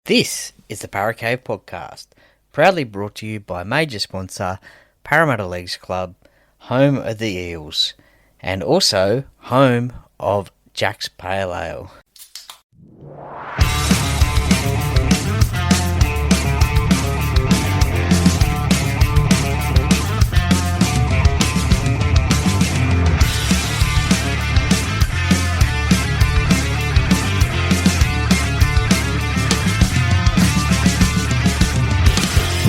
This is the Parra podcast, proudly brought to you by major sponsor Parramatta Leagues Club, home of the Eels, and also home of Jack's Pale Ale.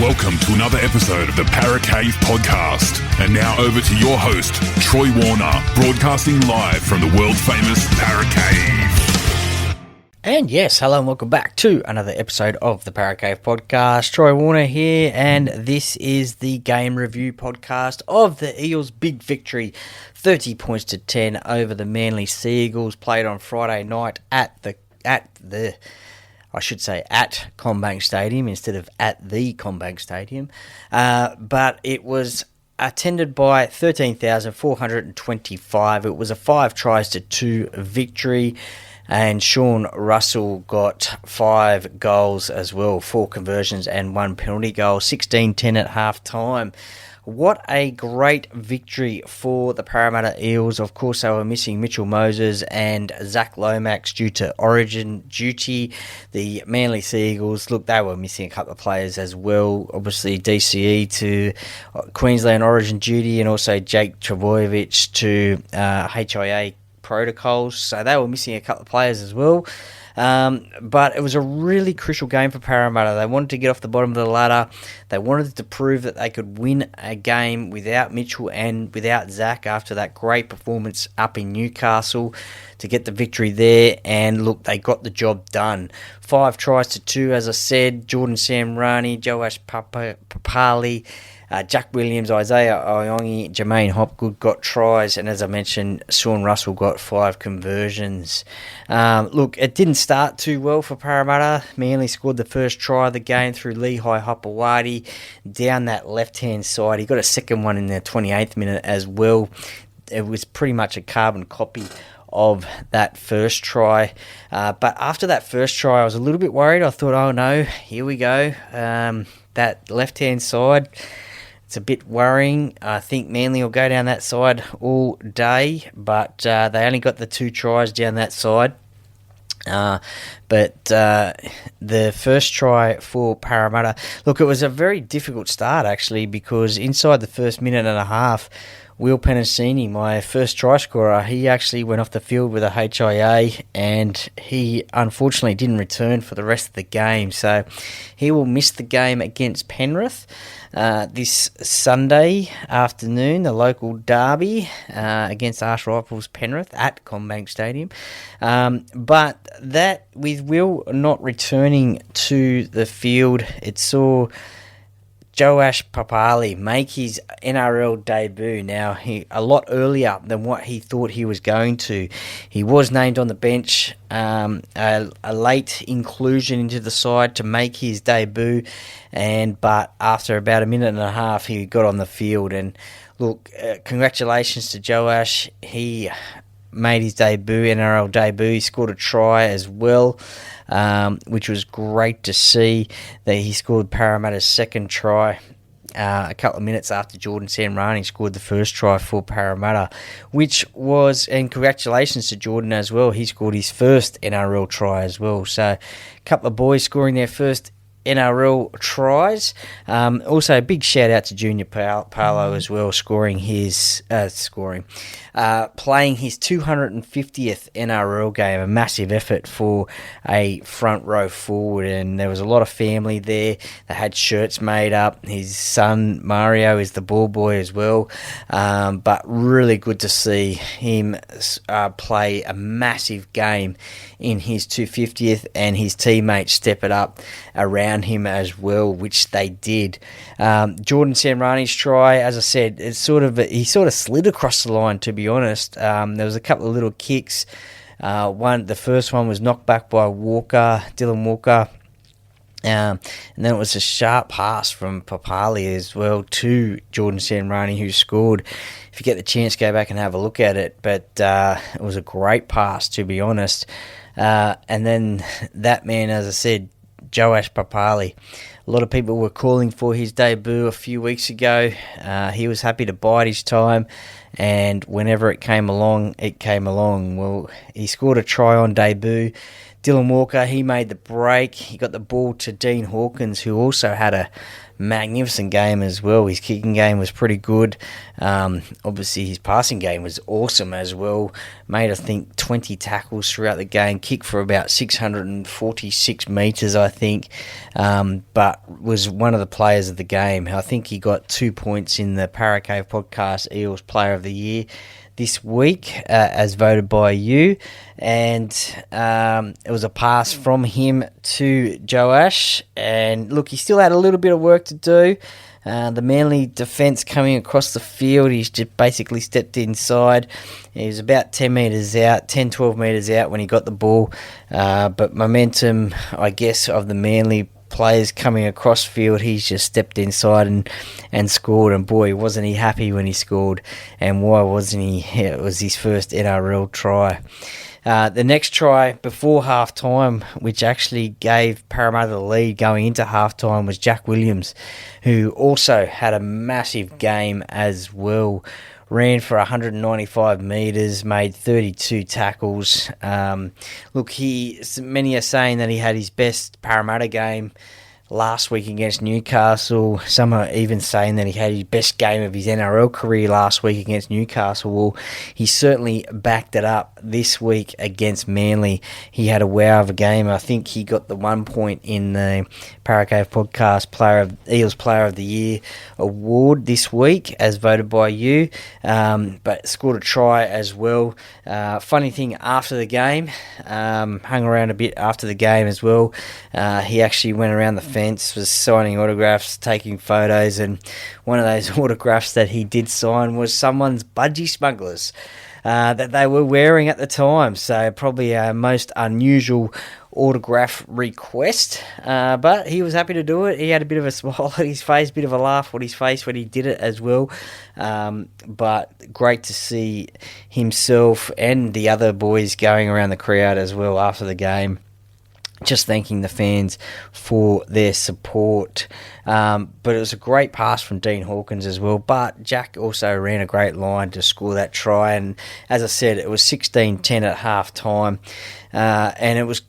Welcome to another episode of the Parra Cave podcast. And now over to your host, Troy Warner, broadcasting live from the world-famous Parra Cave. And yes, hello and welcome back to another episode of the Parra Cave podcast. Troy Warner here, and this is the game review podcast of the Eels' big victory, 30 points to 10 over the Manly Sea Eagles, played on Friday night at Commbank Stadium instead of at the Commbank Stadium. But it was attended by 13,425. It was a 5 tries to 2 victory, and Sean Russell got 5 goals as well, 4 conversions and 1 penalty goal, 16-10 at half-time. What a great victory for the Parramatta Eels. Of course, they were missing Mitchell Moses and Zach Lomax due to origin duty. The Manly Sea Eagles, look, they were missing a couple of players as well. Obviously, DCE to Queensland origin duty, and also Jake Trbojevic to HIA protocols. So they were missing a couple of players as well. But it was a really crucial game for Parramatta. They wanted to get off the bottom of the ladder. They wanted to prove that they could win a game without Mitchell and without Zach after that great performance up in Newcastle to get the victory there. And look, they got the job done. 5 tries to 2, as I said. Jordan Samrani, Joash Papali, Jack Williams, Isaiah Iongi, Jermaine Hopgood got tries, and as I mentioned, Sean Russell got 5 conversions. Look, it didn't start too well for Parramatta. Manly scored the first try of the game through Lehigh Hopewadi down that left-hand side. He got a second one in the 28th minute as well. It was pretty much a carbon copy of that first try. But after that first try, I was a little bit worried. I thought, oh no, here we go. That left-hand side, it's a bit worrying. I think Manly will go down that side all day, but they only got the 2 tries down that side. But the first try for Parramatta, look, it was a very difficult start actually, because inside the first minute and a half, Will Penasini, my first try scorer, he actually went off the field with a HIA, and he unfortunately didn't return for the rest of the game. So he will miss the game against Penrith this Sunday afternoon, the local derby against Arse Rifles Penrith at Commbank Stadium. But that, with Will not returning to the field, it saw Joash Papali make his NRL debut. Now, a lot earlier than what he thought he was going to. He was named on the bench, a late inclusion into the side to make his debut, but after about a minute and a half, he got on the field. And look, congratulations to Joash. He made his NRL debut. He scored a try as well, which was great to see, that he scored Parramatta's second try a couple of minutes after Jordan Samrani scored the first try for Parramatta, and congratulations to Jordan as well. He scored his first NRL try as well. So a couple of boys scoring their first NRL tries. Also, a big shout out to Junior Paolo as well, playing his 250th NRL game. A massive effort for a front row forward, and there was a lot of family there. They had shirts made up. His son Mario is the ball boy as well, but really good to see him play a massive game in his 250th, and his teammates step it up around him as well, which they did. Jordan Samrani's try, as I said, he sort of slid across the line, to be honest. There was a couple of little kicks. The first one was knocked back by Dylan Walker. And then it was a sharp pass from Papali as well to Jordan Samrani, who scored. If you get the chance, go back and have a look at it. But it was a great pass, to be honest. And then that man, as I said, Joash Papali. A lot of people were calling for his debut a few weeks ago. He was happy to bide his time, and whenever it came along, it came along. Well, he scored a try on debut. Dylan Walker, he made the break. He got the ball to Dean Hawkins, who also had a magnificent game as well. His kicking game was pretty good. Obviously, his passing game was awesome as well. Made, I think, 20 tackles throughout the game. Kicked for about 646 metres, I think. But was one of the players of the game. I think he got 2 points in the Parra Cave Podcast Eels Player of the Year this week, as voted by you, and it was a pass from him to Joash, and look, he still had a little bit of work to do. The Manly defence coming across the field, he's just basically stepped inside. He was about 10 metres out, 10-12 metres out when he got the ball, but momentum, I guess, of the Manly players coming across field, he's just stepped inside and scored, and boy, wasn't he happy when he scored, and why wasn't he? It was his first NRL try. The next try before half-time, which actually gave Parramatta the lead going into half-time, was Jack Williams, who also had a massive game as well. Ran for 195 metres, made 32 tackles. Look, many are saying that he had his best Parramatta game last week against Newcastle. Some are even saying that he had his best game of his NRL career last week against Newcastle. Well, he certainly backed it up this week against Manly. He had a wow of a game. I think he got the 1 point in the Parra Cave Podcast Eels Player of the Year award this week, as voted by you, but scored a try as well. Funny thing, after the game, hung around a bit after the game as well. He actually went around the fence, was signing autographs, taking photos, and one of those autographs that he did sign was someone's budgie smugglers that they were wearing at the time. So probably a most unusual autograph request, but he was happy to do it. He had a bit of a smile at his face, bit of a laugh on his face when he did it as well. But great to see himself and the other boys going around the crowd as well after the game, just thanking the fans for their support. But it was a great pass from Dean Hawkins as well. But Jack also ran a great line to score that try. And as I said, it was 16-10 at half-time. And it was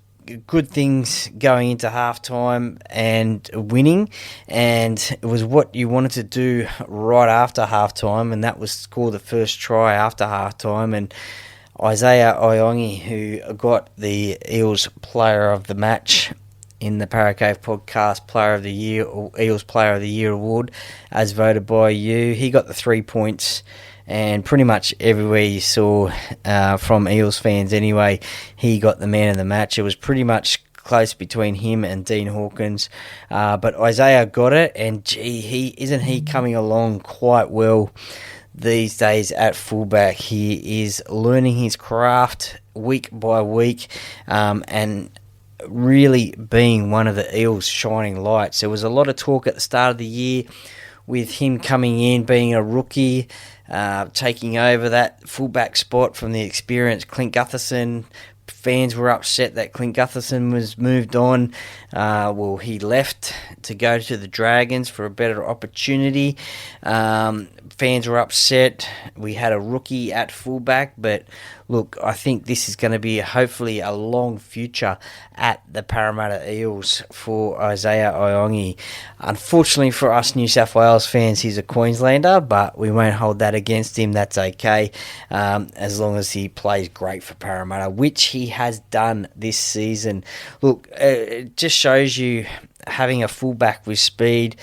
good things going into half-time and winning. And it was what you wanted to do right after half-time. And that was score the first try after half-time. And Isaiah Iongi, who got the Eels Player of the Match in the Parra Cave Podcast Player of the Year, or Eels Player of the Year award, as voted by you. He got the 3 points, and pretty much everywhere you saw from Eels fans anyway, he got the man of the match. It was pretty much close between him and Dean Hawkins, but Isaiah got it, and gee, isn't he coming along quite well these days at fullback? He is learning his craft week by week, and really being one of the Eels' shining lights. There was a lot of talk at the start of the year with him coming in, being a rookie, taking over that fullback spot from the experienced Clint Gutherson. Fans were upset that Clint Gutherson was moved on. Well, he left to go to the Dragons for a better opportunity. Fans were upset. We had a rookie at fullback, but look, I think this is going to be hopefully a long future at the Parramatta Eels for Isaiah Iongi. Unfortunately for us New South Wales fans, he's a Queenslander, but we won't hold that against him. That's okay, as long as he plays great for Parramatta, which he has done this season. Look, it just shows you having a fullback with speed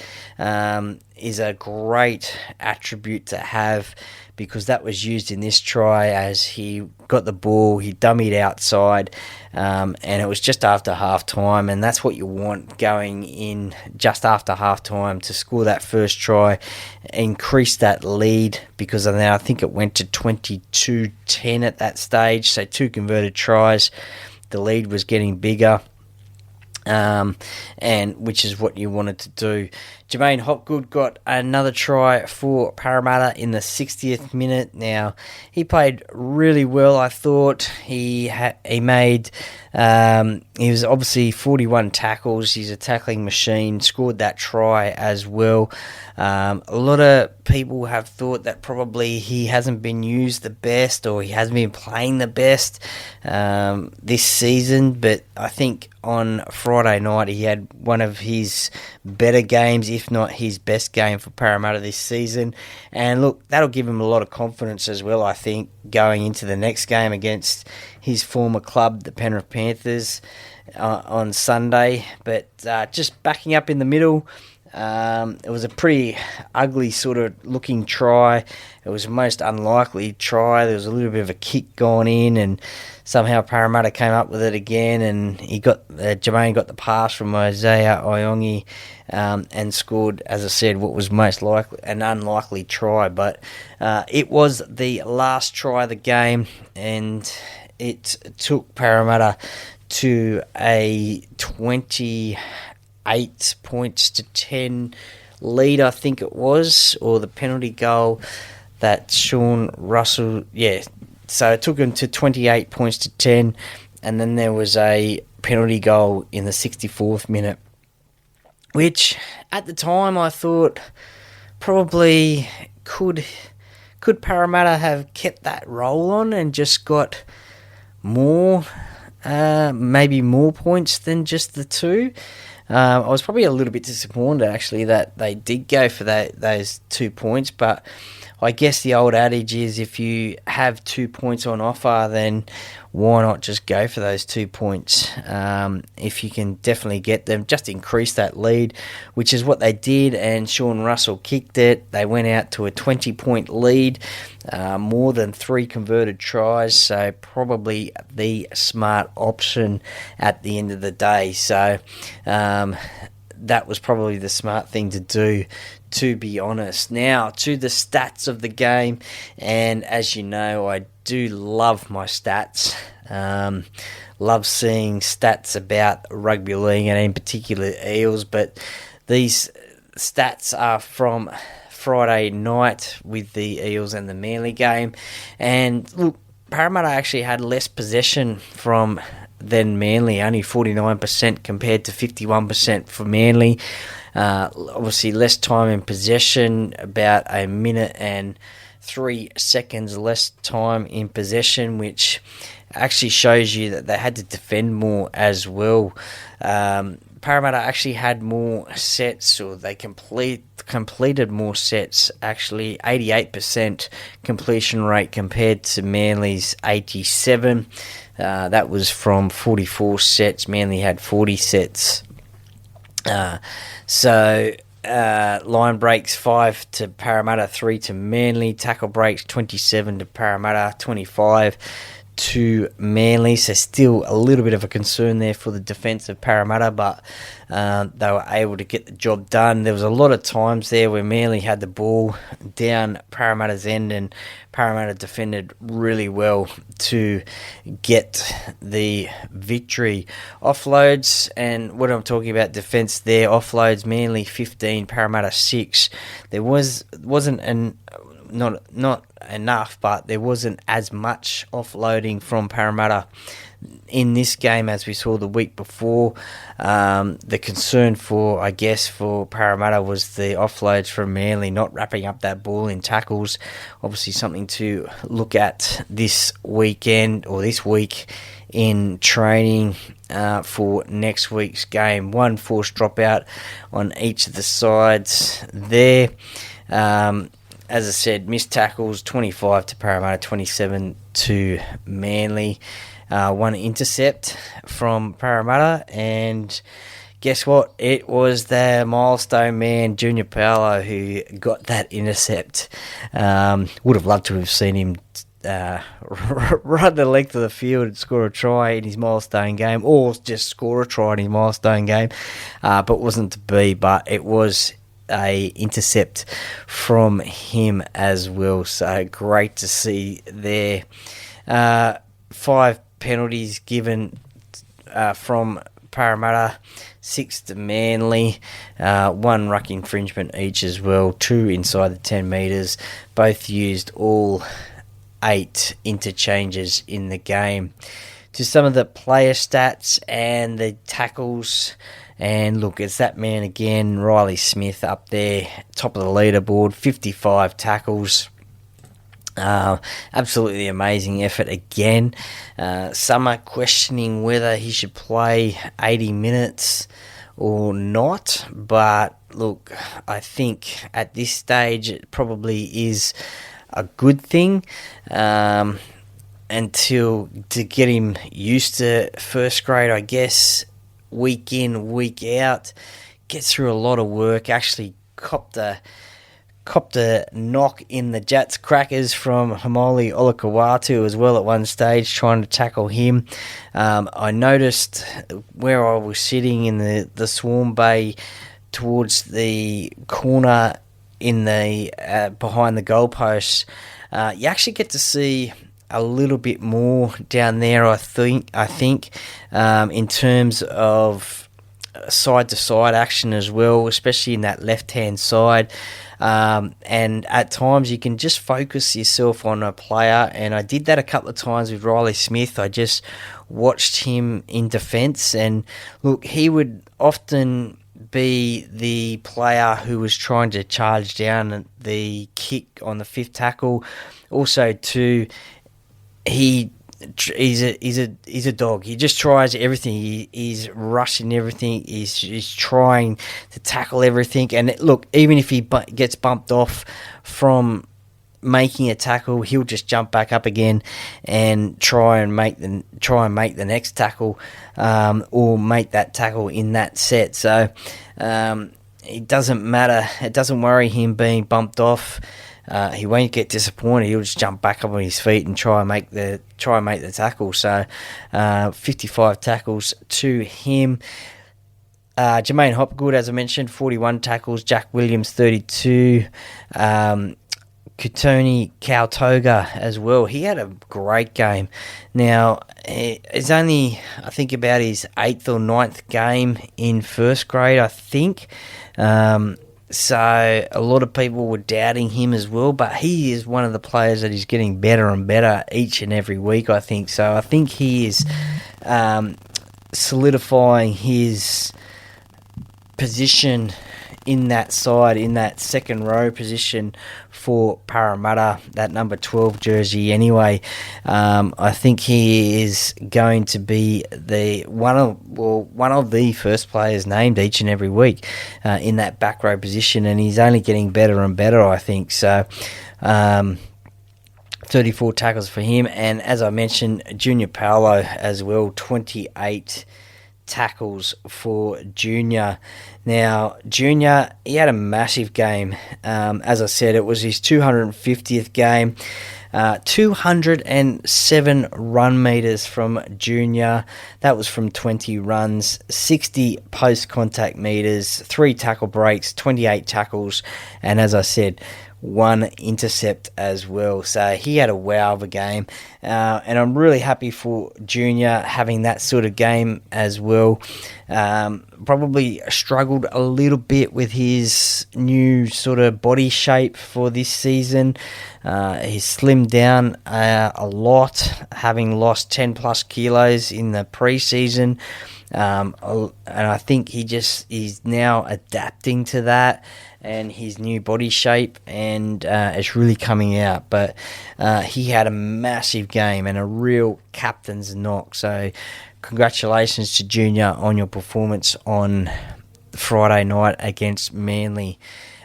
is a great attribute to have, because that was used in this try as he got the ball, he dummied outside, and it was just after half-time, and that's what you want going in just after half-time, to score that first try, increase that lead, because now I think it went to 22-10 at that stage, so 2 converted tries, the lead was getting bigger. and which is what you wanted to do. Jermaine Hopgood got another try for Parramatta in the 60th minute. Now, he played really well, I thought. He made, he was obviously 41 tackles. He's a tackling machine, scored that try as well. A lot of people have thought that probably he hasn't been used the best, or he hasn't been playing the best this season, but I think on Friday night he had one of his better games, if not his best game for Parramatta this season. And look, that'll give him a lot of confidence as well, I think, going into the next game against his former club, the Penrith Panthers, on Sunday. But just backing up in the middle, it was a pretty ugly sort of looking try. It was a most unlikely try. There was a little bit of a kick gone in, and somehow Parramatta came up with it again, and Jermaine got the pass from Isaiah Iongi and scored, as I said, what was most likely an unlikely try. But it was the last try of the game, and it took Parramatta to a 28 points to 10 lead, I think it was, or the penalty goal that Sean Russell, so it took him to 28 points to 10, and then there was a penalty goal in the 64th minute, which at the time I thought probably could Parramatta have kept that roll on and just got more, maybe more points than just the two. I was probably a little bit disappointed, actually, that they did go for those 2 points, but I guess the old adage is if you have 2 points on offer, then why not just go for those 2 points? If you can definitely get them, just increase that lead, which is what they did, and Sean Russell kicked it. They went out to a 20-point lead, more than 3 converted tries, so probably the smart option at the end of the day. So that was probably the smart thing to do, to be honest. Now, to the stats of the game, and as you know, I do love my stats. Love seeing stats about rugby league, and in particular Eels, but these stats are from Friday night with the Eels and the Manly game. And look, Parramatta actually had less possession than Manly, only 49% compared to 51% for Manly. Obviously less time in possession, about a minute and 3 seconds less time in possession, which actually shows you that they had to defend more as well. Parramatta actually had more sets, or they completed more sets, actually 88% completion rate compared to Manly's 87%. That was from 44 sets. Manly had 40 sets. Line breaks 5 to Parramatta, 3 to Manly. Tackle breaks 27 to Parramatta, 25 to Manly. So still a little bit of a concern there for the defence of Parramatta, but they were able to get the job done. There was a lot of times there where Manly had the ball down Parramatta's end, and Parramatta defended really well to get the victory. Offloads, and what I'm talking about defence there, offloads, Manly 15, Parramatta 6. There wasn't not enough, but there wasn't as much offloading from Parramatta in this game as we saw the week before. The concern for Parramatta was the offloads from Manly not wrapping up that ball in tackles. Obviously something to look at this weekend, or this week in training for next week's game. 1 forced dropout on each of the sides there. As I said, missed tackles, 25 to Parramatta, 27 to Manly. 1 intercept from Parramatta, and guess what? It was the milestone man, Junior Paolo, who got that intercept. Would have loved to have seen him run the length of the field and score a try in his milestone game, or just score a try in his milestone game, but wasn't to be. But it was a intercept from him as well, so great to see there. 5 penalties given from Parramatta, 6 to Manly, 1 ruck infringement each as well, 2 inside the 10 metres. Both used all 8 interchanges in the game. To some of the player stats and the tackles, and look, it's that man again, Riley Smith, up there, top of the leaderboard, 55 tackles. Absolutely amazing effort again. Some are questioning whether he should play 80 minutes or not, but look, I think at this stage it probably is a good thing. Until to get him used to first grade, I guess, week in, week out, gets through a lot of work, actually copped a knock in the Jats crackers from Hamoli Olakawatu as well at one stage, trying to tackle him. I noticed where I was sitting in the Swarm Bay towards the corner in the behind the goalposts, you actually get to see a little bit more down there, I think, in terms of side-to-side action as well, especially in that left-hand side. And at times you can just focus yourself on a player, and I did that a couple of times with Riley Smith. I just watched him in defence, and look, he would often be the player who was trying to charge down the kick on the fifth tackle. Also, too, he's a dog. He just tries everything. He's rushing everything. He's trying to tackle everything. And look, even if he gets bumped off from making a tackle, he'll just jump back up again and try and make the next tackle, or make that tackle in that set. So it doesn't matter. It doesn't worry him being bumped off. He won't get disappointed. He'll just jump back up on his feet and try and make the tackle. So 55 tackles to him. Jermaine Hopgood, as I mentioned, 41 tackles. Jack Williams, 32. Kutoni Kautoga as well. He had a great game. Now, it's only, I think, about his 8th or 9th game in first grade, I think. So a lot of people were doubting him as well, but he is one of the players that is getting better and better each and every week, I think. So I think he is solidifying his position in that side, in that second row position for Parramatta, that number 12 jersey anyway. I think he is going to be one of the first players named each and every week in that back row position, and he's only getting better and better, I think. So 34 tackles for him, and as I mentioned, Junior Paolo as well, 28 tackles for Junior. Now, Junior, he had a massive game. As I said, it was his 250th game. 207 run meters from Junior. That was from 20 runs, 60 post-contact meters, 3 tackle breaks, 28 tackles, and as I said, 1 intercept as well. So he had a wow of a game, and I'm really happy for Junior having that sort of game as well. Probably struggled a little bit with his new sort of body shape for this season. He's slimmed down a lot, having lost 10 plus kilos in the pre-season. And I think he's now adapting to that and his new body shape, and it's really coming out. But he had a massive game and a real captain's knock. So congratulations to Junior on your performance on Friday night against Manly.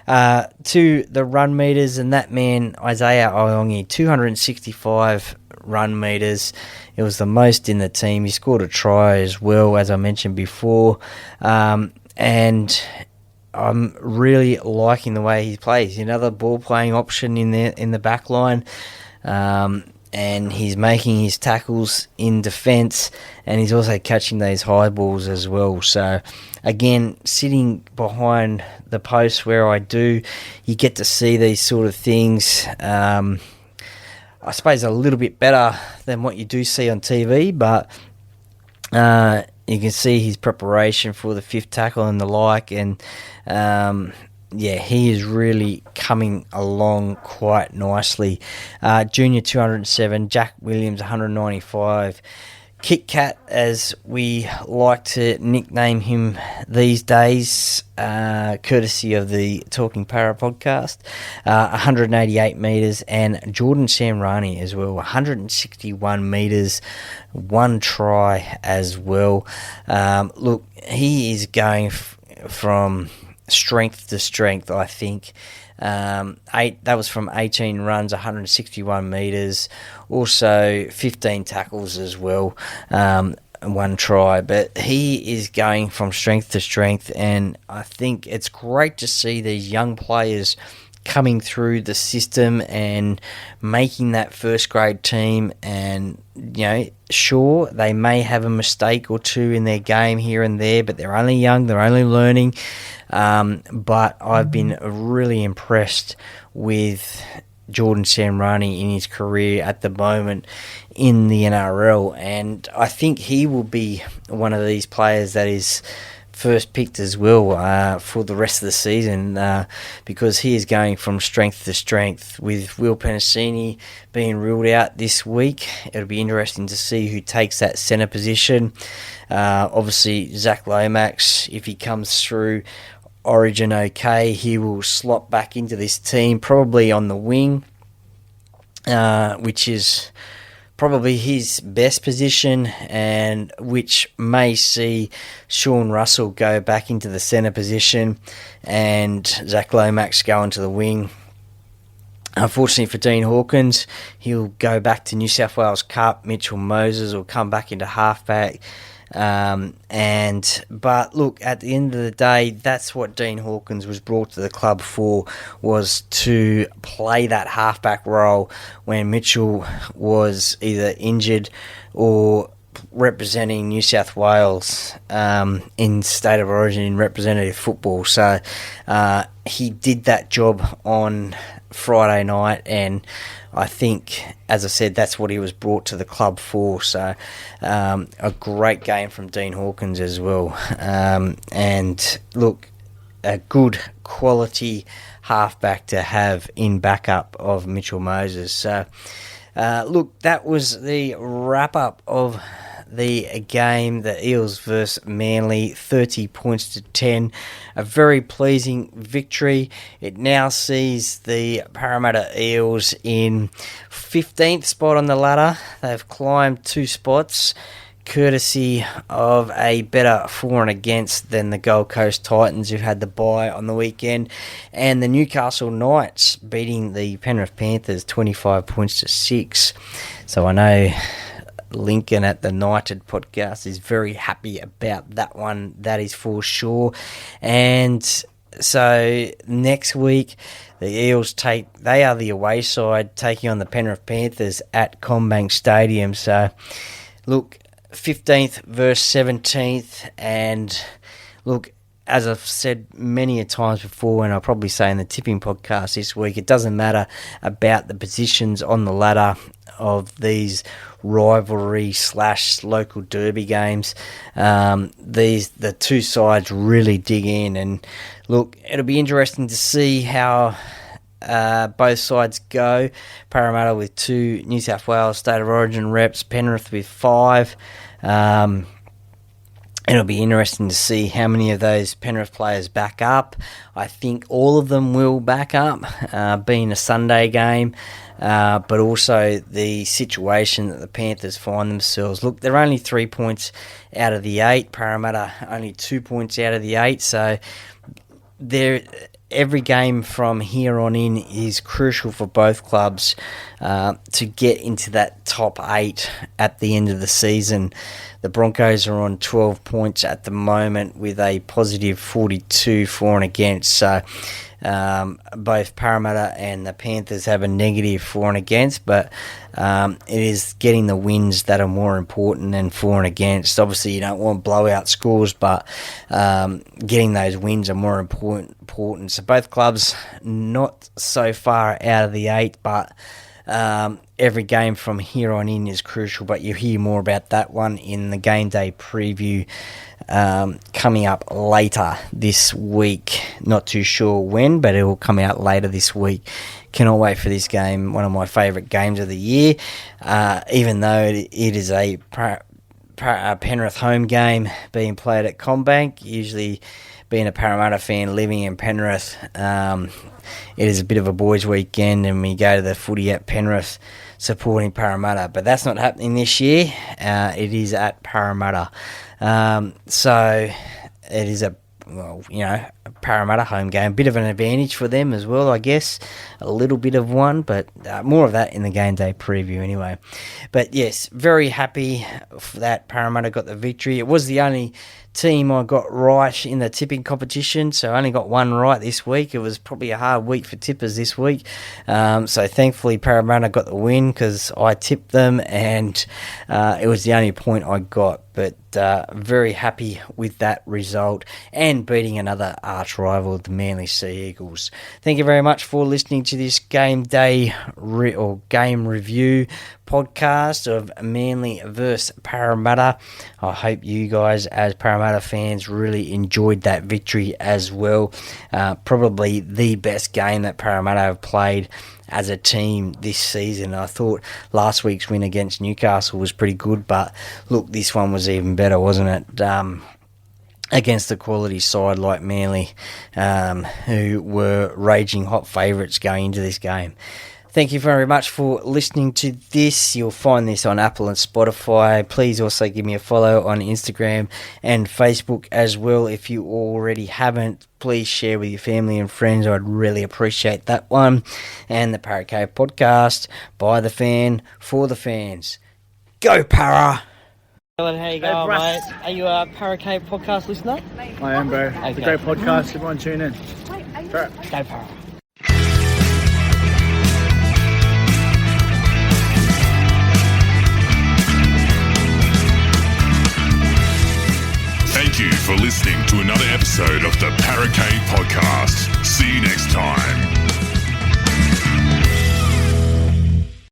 To the run meters, and that man, Isaiah Iongi, 265 run meters. It was the most in the team. He scored a try as well, as I mentioned before. And I'm really liking the way he plays. Another ball playing option in the back line. And he's making his tackles in defence, and he's also catching those high balls as well. So, again, sitting behind the post where I do, you get to see these sort of things. I suppose a little bit better than what you do see on TV, but you can see his preparation for the fifth tackle and the like, and he is really coming along quite nicely. Junior 207, Jack Williams 195. Kit Kat, as we like to nickname him these days, courtesy of the Talking Parra podcast, 188 metres, and Jordan Samrani as well, 161 metres, 1 try as well. Look, he is going from strength to strength, I think. That was from 18 runs, 161 metres, also 15 tackles as well, 1 try. But he is going from strength to strength, and I think it's great to see these young players coming through the system and making that first grade team. And, sure, they may have a mistake or two in their game here and there, but they're only young, they're only learning. But I've been really impressed with Jordan Samrani in his career at the moment in the NRL, and I think he will be one of these players that is first picked as well for the rest of the season, because he is going from strength to strength. With Will Penasini being ruled out this week, it'll be interesting to see who takes that centre position. Obviously, Zach Lomax, if he comes through Origin okay, he will slot back into this team, probably on the wing, which is probably his best position, and which may see Sean Russell go back into the centre position and Zach Lomax go into the wing. Unfortunately for Dean Hawkins, he'll go back to New South Wales Cup. Mitchell Moses will come back into halfback. But look, at the end of the day, that's what Dean Hawkins was brought to the club for, was to play that halfback role when Mitchell was either injured or representing New South Wales in State of Origin in representative football. So he did that job on Friday night, and I think, as I said, that's what he was brought to the club for. So a great game from Dean Hawkins as well. And look, a good quality halfback to have in backup of Mitchell Moses. So look, that was the wrap-up of the game, the Eels versus Manly, 30 points to 10. A very pleasing victory. It now sees the Parramatta Eels in 15th spot on the ladder. They've climbed 2 spots, courtesy of a better for and against than the Gold Coast Titans, who had the bye on the weekend, and the Newcastle Knights beating the Penrith Panthers 25 points to 6. So I know Lincoln at the Knighted podcast is very happy about that one, that is for sure. And so next week, the Eels they are the away side, taking on the Penrith Panthers at Commbank Stadium. So look, 15th versus 17th, and look, as I've said many a times before, and I'll probably say in the tipping podcast this week, it doesn't matter about the positions on the ladder of these rivalry / local derby games. The two sides really dig in, and look, it'll be interesting to see how both sides go. Parramatta with 2 New South Wales State of Origin reps, Penrith with 5. It'll be interesting to see how many of those Penrith players back up. I think all of them will back up, being a Sunday game, but also the situation that the Panthers find themselves. Look, they're only 3 points out of the 8. Parramatta only 2 points out of the 8. So every game from here on in is crucial for both clubs to get into that top 8 at the end of the season. The Broncos are on 12 points at the moment with a positive 42 for and against. So both Parramatta and the Panthers have a negative for and against, but it is getting the wins that are more important than for and against. Obviously, you don't want blowout scores, but getting those wins are more important. So both clubs not so far out of the 8, but Every game from here on in is crucial, but you'll hear more about that one in the game day preview coming up later this week. Not too sure when, but it will come out later this week. Cannot wait for this game, one of my favourite games of the year, even though it is a Penrith home game being played at Commbank. Usually, being a Parramatta fan living in Penrith, it is a bit of a boys' weekend, and we go to the footy at Penrith supporting Parramatta. But that's not happening this year. It is at Parramatta. So it is a Parramatta home game. Bit of an advantage for them as well, I guess. A little bit of one, but more of that in the game day preview anyway. But yes, very happy that Parramatta got the victory. It was the only team I got right in the tipping competition, so I only got one right this week. It was probably a hard week for tippers this week. So thankfully Parramatta got the win because I tipped them, and it was the only point I got. But very happy with that result and beating another arch rival, the Manly Sea Eagles. Thank you very much for listening to this game day or game review podcast of Manly versus Parramatta. I hope you guys as Parramatta fans really enjoyed that victory as well. Probably the best game that Parramatta have played as a team this season. I thought last week's win against Newcastle was pretty good, but look, this one was even better, wasn't it? Against the quality side like Manly, who were raging hot favourites going into this game. Thank you very much for listening to this. You'll find this on Apple and Spotify. Please also give me a follow on Instagram and Facebook as well. If you already haven't, please share with your family and friends. I'd really appreciate that one. And the Parra Cave podcast, by the fan, for the fans. Go Parra! How you going, mate? Are you a Parra Cave podcast listener? I am, bro. It's a great podcast. Everyone tune in. Go Parra. Thank you for listening to another episode of the Parra Cave Podcast.